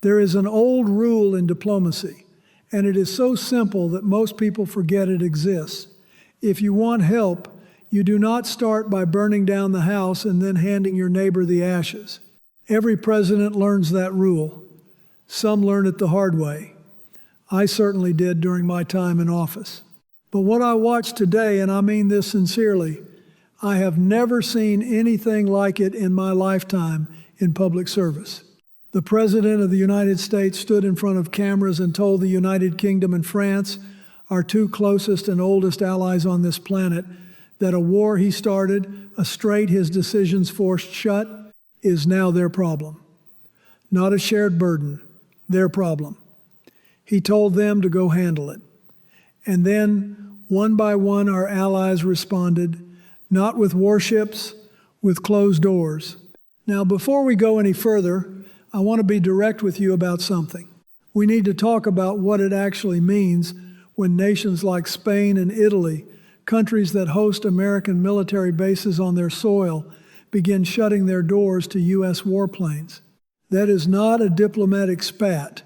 There is an old rule in diplomacy, and it is so simple that most people forget it exists. If you want help, you do not start by burning down the house and then handing your neighbor the ashes. Every president learns that rule. Some learn it the hard way. I certainly did during my time in office. But what I watched today, and I mean this sincerely, I have never seen anything like it in my lifetime in public service. The President of the United States stood in front of cameras and told the United Kingdom and France, our two closest and oldest allies on this planet, that a war he started, a strait his decisions forced shut, is now their problem. Not a shared burden, their problem. He told them to go handle it. And then, one by one, our allies responded, not with warships, with closed doors. Now, before we go any further, I want to be direct with you about something. We need to talk about what it actually means when nations like Spain and Italy, countries that host American military bases on their soil, begin shutting their doors to U.S. warplanes. That is not a diplomatic spat.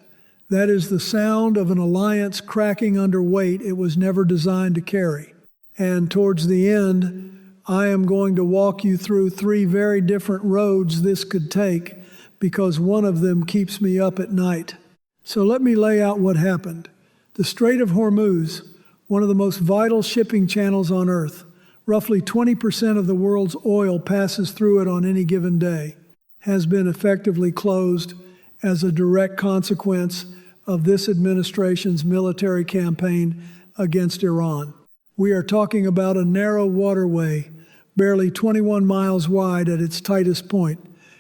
That is the sound of an alliance cracking under weight it was never designed to carry. And towards the end, I am going to walk you through 3 very different roads this could take, because one of them keeps me up at night. So let me lay out what happened. The Strait of Hormuz, one of the most vital shipping channels on Earth, roughly 20% of the world's oil passes through it on any given day, has been effectively closed as a direct consequence of this administration's military campaign against Iran. We are talking about a narrow waterway, barely 21 miles wide at its tightest point,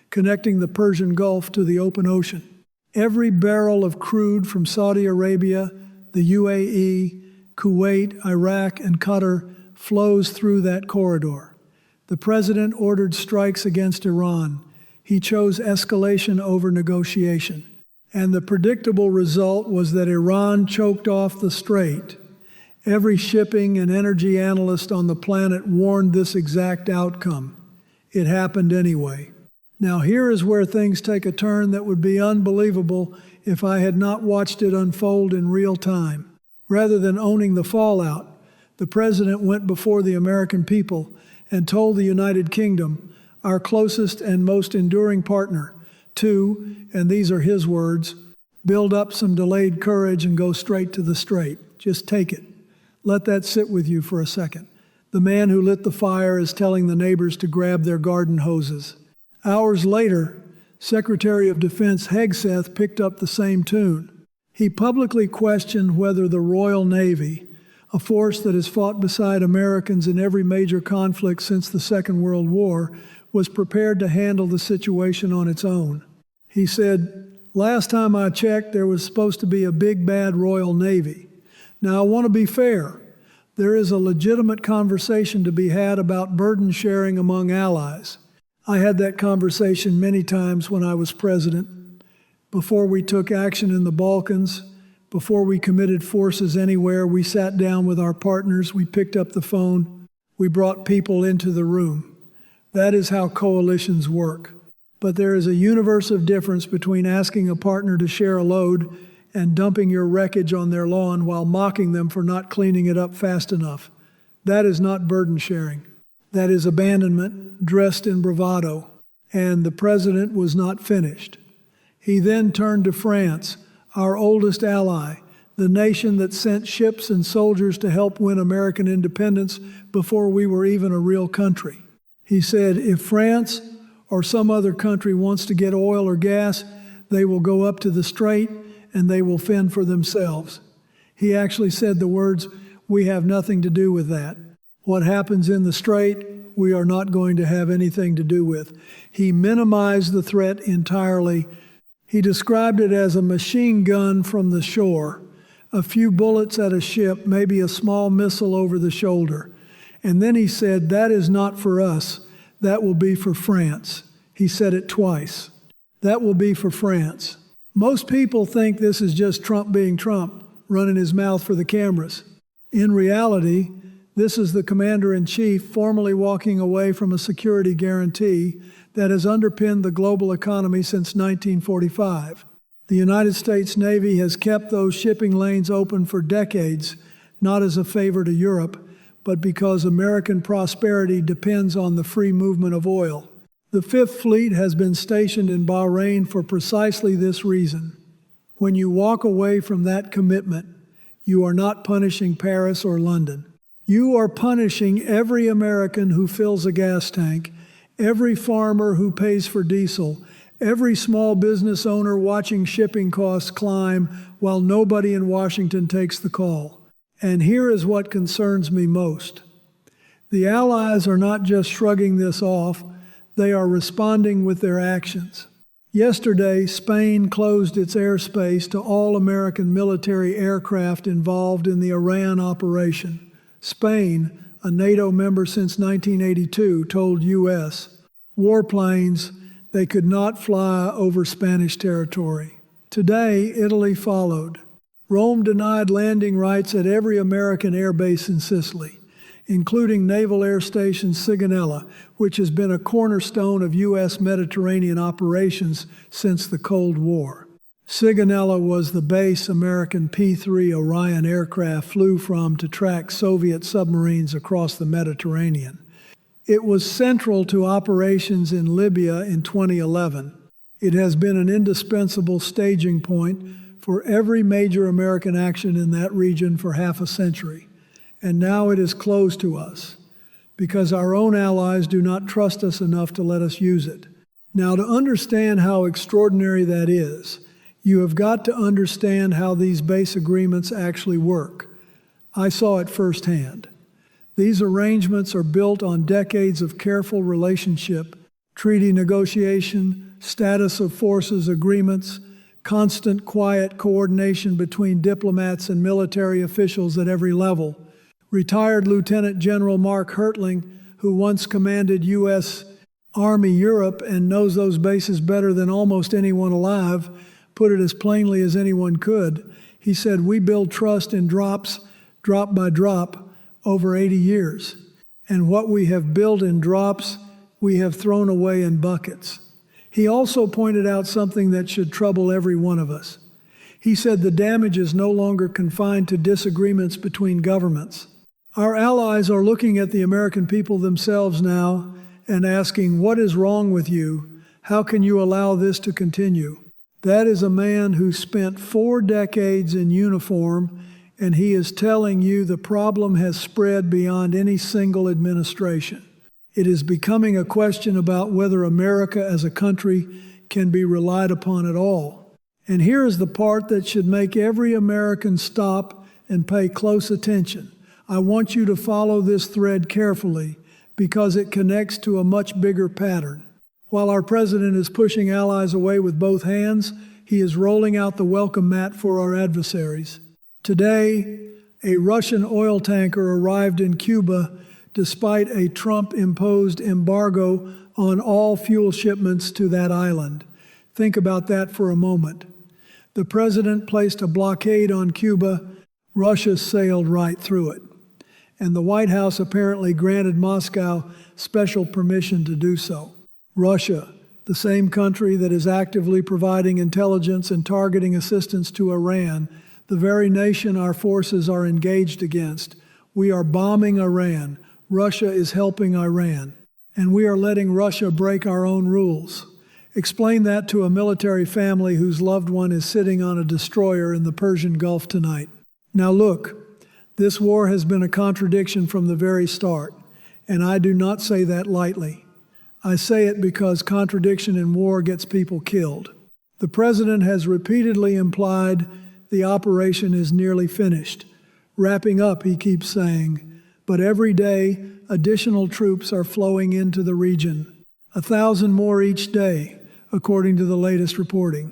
connecting the Persian Gulf to the open ocean. Every barrel of crude from Saudi Arabia, the UAE, Kuwait, Iraq, and Qatar flows through that corridor. The president ordered strikes against Iran. He chose escalation over negotiation. And the predictable result was that Iran choked off the strait. Every shipping and energy analyst on the planet warned this exact outcome. It happened anyway. Now here is where things take a turn that would be unbelievable if I had not watched it unfold in real time. Rather than owning the fallout, the president went before the American people and told the United Kingdom, our closest and most enduring partner, to, and these are his words, build up some delayed courage and go straight to the strait. Just take it. Let that sit with you for a second. The man who lit the fire is telling the neighbors to grab their garden hoses. Hours later, Secretary of Defense Hegseth picked up the same tune. He publicly questioned whether the Royal Navy, a force that has fought beside Americans in every major conflict since the Second World War, was prepared to handle the situation on its own. He said, last time I checked, there was supposed to be a big bad Royal Navy. Now, I want to be fair. There is a legitimate conversation to be had about burden sharing among allies. I had that conversation many times when I was president. Before we took action in the Balkans, before we committed forces anywhere, we sat down with our partners, we picked up the phone, we brought people into the room. That is how coalitions work. But there is a universe of difference between asking a partner to share a load and dumping your wreckage on their lawn while mocking them for not cleaning it up fast enough. That is not burden sharing. That is abandonment dressed in bravado. And the president was not finished. He then turned to France, our oldest ally, the nation that sent ships and soldiers to help win American independence before we were even a real country. He said, if France or some other country wants to get oil or gas, they will go up to the strait and they will fend for themselves. He actually said the words, we have nothing to do with that. What happens in the strait, we are not going to have anything to do with. He minimized the threat entirely. He described it as a machine gun from the shore, a few bullets at a ship, maybe a small missile over the shoulder. And then he said, that is not for us. That will be for France. He said it twice. That will be for France. Most people think this is just Trump being Trump, running his mouth for the cameras. In reality, this is the commander-in-chief formally walking away from a security guarantee that has underpinned the global economy since 1945. The United States Navy has kept those shipping lanes open for decades, not as a favor to Europe, but because American prosperity depends on the free movement of oil. The Fifth Fleet has been stationed in Bahrain for precisely this reason. When you walk away from that commitment, you are not punishing Paris or London. You are punishing every American who fills a gas tank, every farmer who pays for diesel, every small business owner watching shipping costs climb while nobody in Washington takes the call. And here is what concerns me most. The Allies are not just shrugging this off, they are responding with their actions. Yesterday, Spain closed its airspace to all American military aircraft involved in the Iran operation. Spain, a NATO member since 1982, told U.S. warplanes they could not fly over Spanish territory. Today, Italy followed. Rome denied landing rights at every American air base in Sicily, including Naval Air Station Sigonella, which has been a cornerstone of U.S. Mediterranean operations since the Cold War. Sigonella was the base American P-3 Orion aircraft flew from to track Soviet submarines across the Mediterranean. It was central to operations in Libya in 2011. It has been an indispensable staging point for every major American action in that region for half a century. And now it is closed to us because our own allies do not trust us enough to let us use it. Now, to understand how extraordinary that is, you have got to understand how these base agreements actually work. I saw it firsthand. These arrangements are built on decades of careful relationship, treaty negotiation, status of forces agreements, constant quiet coordination between diplomats and military officials at every level. Retired Lieutenant General Mark Hertling, who once commanded U.S. Army Europe and knows those bases better than almost anyone alive, put it as plainly as anyone could. He said, "We build trust in drops, drop by drop, over 80 years. And what we have built in drops, we have thrown away in buckets." He also pointed out something that should trouble every one of us. He said the damage is no longer confined to disagreements between governments. Our allies are looking at the American people themselves now and asking, "What is wrong with you? How can you allow this to continue?" That is a man who spent 4 decades in uniform, and he is telling you the problem has spread beyond any single administration. It is becoming a question about whether America as a country can be relied upon at all. And here is the part that should make every American stop and pay close attention. I want you to follow this thread carefully because it connects to a much bigger pattern. While our president is pushing allies away with both hands, he is rolling out the welcome mat for our adversaries. Today, a Russian oil tanker arrived in Cuba despite a Trump-imposed embargo on all fuel shipments to that island. Think about that for a moment. The president placed a blockade on Cuba. Russia sailed right through it. And the White House apparently granted Moscow special permission to do so. Russia, the same country that is actively providing intelligence and targeting assistance to Iran, the very nation our forces are engaged against. We are bombing Iran. Russia is helping Iran. And we are letting Russia break our own rules. Explain that to a military family whose loved one is sitting on a destroyer in the Persian Gulf tonight. Now look, this war has been a contradiction from the very start, and I do not say that lightly. I say it because contradiction in war gets people killed. The president has repeatedly implied the operation is nearly finished. Wrapping up, he keeps saying, but every day additional troops are flowing into the region. 1,000 more each day, according to the latest reporting.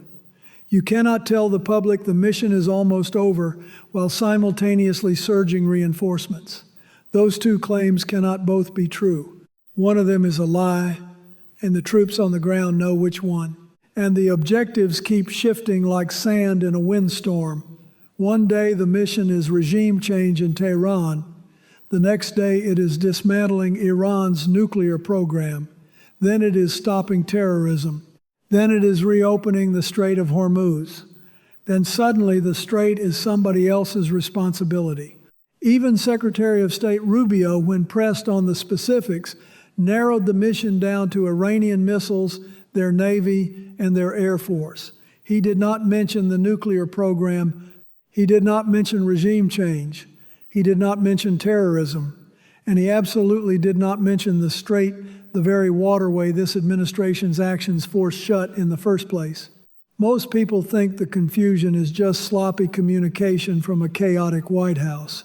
You cannot tell the public the mission is almost over while simultaneously surging reinforcements. Those two claims cannot both be true. One of them is a lie, and the troops on the ground know which one. And the objectives keep shifting like sand in a windstorm. One day the mission is regime change in Tehran. The next day it is dismantling Iran's nuclear program. Then it is stopping terrorism. Then it is reopening the Strait of Hormuz. Then suddenly the strait is somebody else's responsibility. Even Secretary of State Rubio, when pressed on the specifics, narrowed the mission down to Iranian missiles, their Navy, and their Air Force. He did not mention the nuclear program. He did not mention regime change. He did not mention terrorism. And he absolutely did not mention the strait, the very waterway this administration's actions forced shut in the first place. Most people think the confusion is just sloppy communication from a chaotic White House.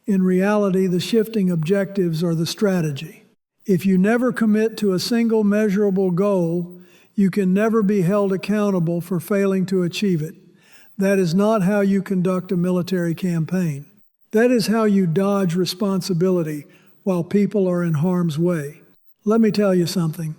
In reality, the shifting objectives are the strategy. If you never commit to a single measurable goal, you can never be held accountable for failing to achieve it. That is not how you conduct a military campaign. That is how you dodge responsibility while people are in harm's way. Let me tell you something.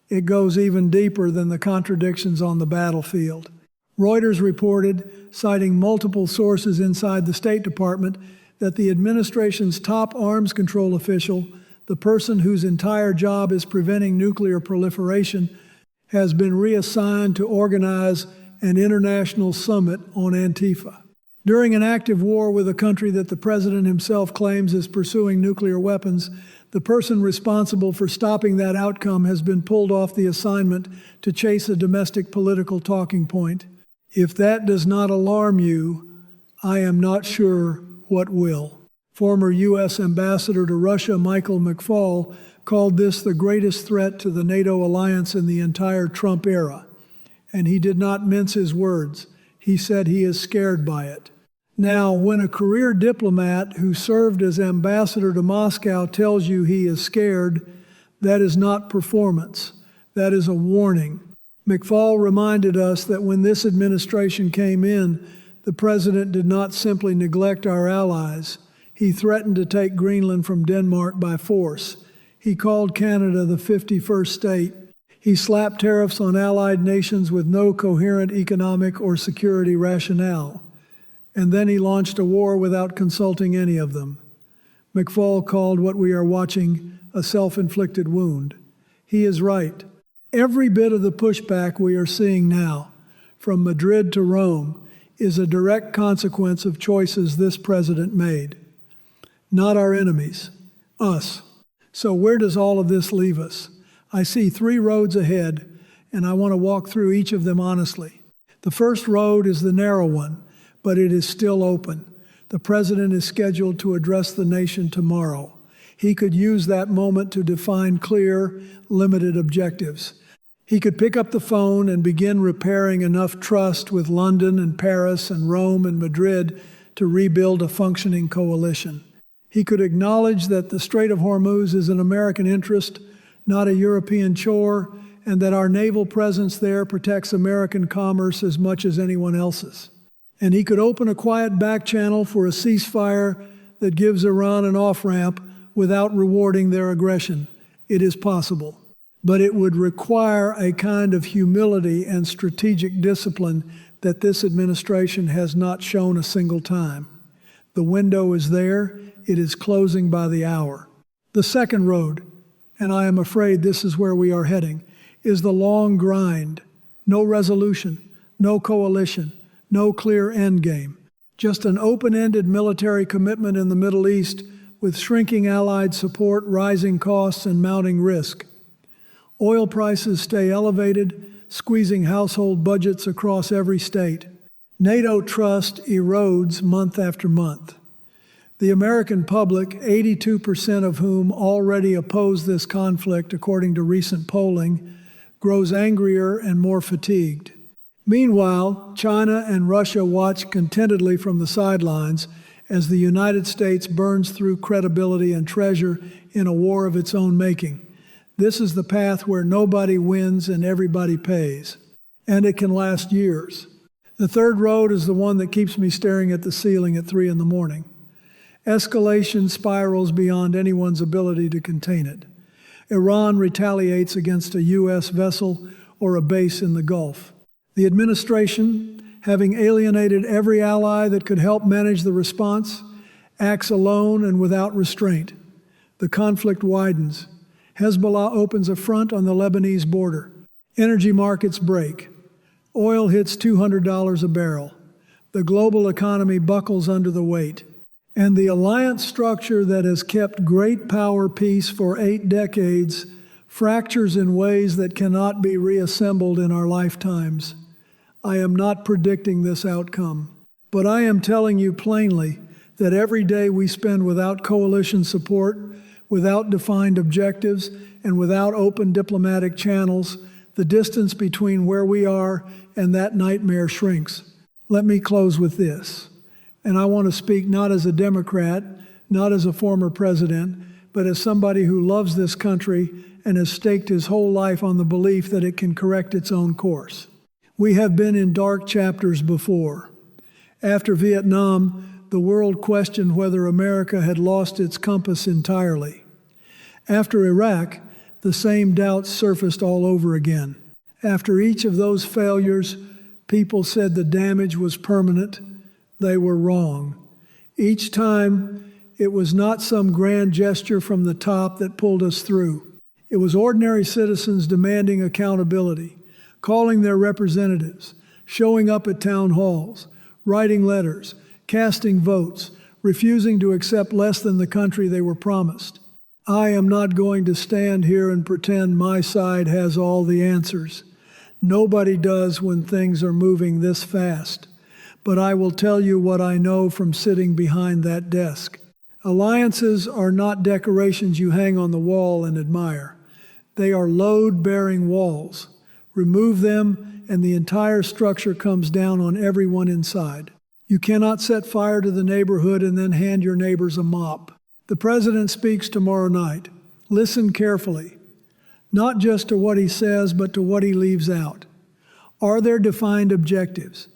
It goes even deeper than the contradictions on the battlefield. Reuters reported, citing multiple sources inside the State Department, that the administration's top arms control official, the person whose entire job is preventing nuclear proliferation, has been reassigned to organize an international summit on Antifa. During an active war with a country that the president himself claims is pursuing nuclear weapons, the person responsible for stopping that outcome has been pulled off the assignment to chase a domestic political talking point. If that does not alarm you, I am not sure what will. Former U.S. Ambassador to Russia, Michael McFaul, called this the greatest threat to the NATO alliance in the entire Trump era. And he did not mince his words. He said he is scared by it. Now, when a career diplomat who served as ambassador to Moscow tells you he is scared, that is not performance. That is a warning. McFaul reminded us that when this administration came in, the president did not simply neglect our allies. He threatened to take Greenland from Denmark by force. He called Canada the 51st state. He slapped tariffs on allied nations with no coherent economic or security rationale. And then he launched a war without consulting any of them. McFaul called what we are watching a self-inflicted wound. He is right. Every bit of the pushback we are seeing now, from Madrid to Rome, is a direct consequence of choices this president made. Not our enemies, us. So where does all of this leave us? I see 3 roads ahead, and I want to walk through each of them honestly. The first road is the narrow one, but it is still open. The president is scheduled to address the nation tomorrow. He could use that moment to define clear, limited objectives. He could pick up the phone and begin repairing enough trust with London and Paris and Rome and Madrid to rebuild a functioning coalition. He could acknowledge that the Strait of Hormuz is an American interest, not a European chore, and that our naval presence there protects American commerce as much as anyone else's. And he could open a quiet back channel for a ceasefire that gives Iran an off-ramp without rewarding their aggression. It is possible. But it would require a kind of humility and strategic discipline that this administration has not shown a single time. The window is there. It is closing by the hour. The second road, and I am afraid this is where we are heading, is the long grind. No resolution, no coalition, no clear end game. Just an open-ended military commitment in the Middle East with shrinking allied support, rising costs, and mounting risk. Oil prices stay elevated, squeezing household budgets across every state. NATO trust erodes month after month. The American public, 82% of whom already oppose this conflict, according to recent polling, grows angrier and more fatigued. Meanwhile, China and Russia watch contentedly from the sidelines as the United States burns through credibility and treasure in a war of its own making. This is the path where nobody wins and everybody pays, and it can last years. The third road is the one that keeps me staring at the ceiling at 3 a.m. Escalation spirals beyond anyone's ability to contain it. Iran retaliates against a U.S. vessel or a base in the Gulf. The administration, having alienated every ally that could help manage the response, acts alone and without restraint. The conflict widens. Hezbollah opens a front on the Lebanese border. Energy markets break. Oil hits $200 a barrel. The global economy buckles under the weight. And the alliance structure that has kept great power peace for 8 decades fractures in ways that cannot be reassembled in our lifetimes. I am not predicting this outcome, but I am telling you plainly that every day we spend without coalition support, without defined objectives, and without open diplomatic channels, the distance between where we are and that nightmare shrinks. Let me close with this. And I want to speak not as a Democrat, not as a former president, but as somebody who loves this country and has staked his whole life on the belief that it can correct its own course. We have been in dark chapters before. After Vietnam, the world questioned whether America had lost its compass entirely. After Iraq, the same doubts surfaced all over again. After each of those failures, people said the damage was permanent. They were wrong. Each time, it was not some grand gesture from the top that pulled us through. It was ordinary citizens demanding accountability, calling their representatives, showing up at town halls, writing letters, casting votes, refusing to accept less than the country they were promised. I am not going to stand here and pretend my side has all the answers. Nobody does when things are moving this fast. But I will tell you what I know from sitting behind that desk. Alliances are not decorations you hang on the wall and admire. They are load-bearing walls. Remove them, and the entire structure comes down on everyone inside. You cannot set fire to the neighborhood and then hand your neighbors a mop. The president speaks tomorrow night. Listen carefully, not just to what he says, but to what he leaves out. Are there defined objectives?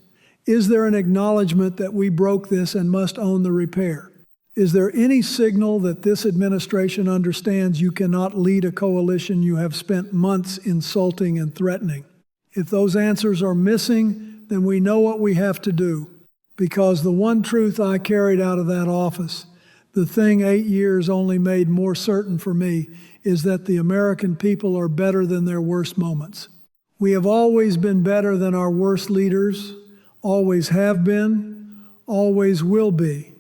Is there an acknowledgement that we broke this and must own the repair? Is there any signal that this administration understands you cannot lead a coalition you have spent months insulting and threatening? If those answers are missing, then we know what we have to do. Because the one truth I carried out of that office, the thing 8 years only made more certain for me, is that the American people are better than their worst moments. We have always been better than our worst leaders, always have been, always will be.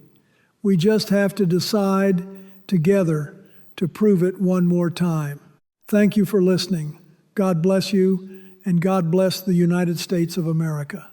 We just have to decide together to prove it one more time. Thank you for listening. God bless you, and God bless the United States of America.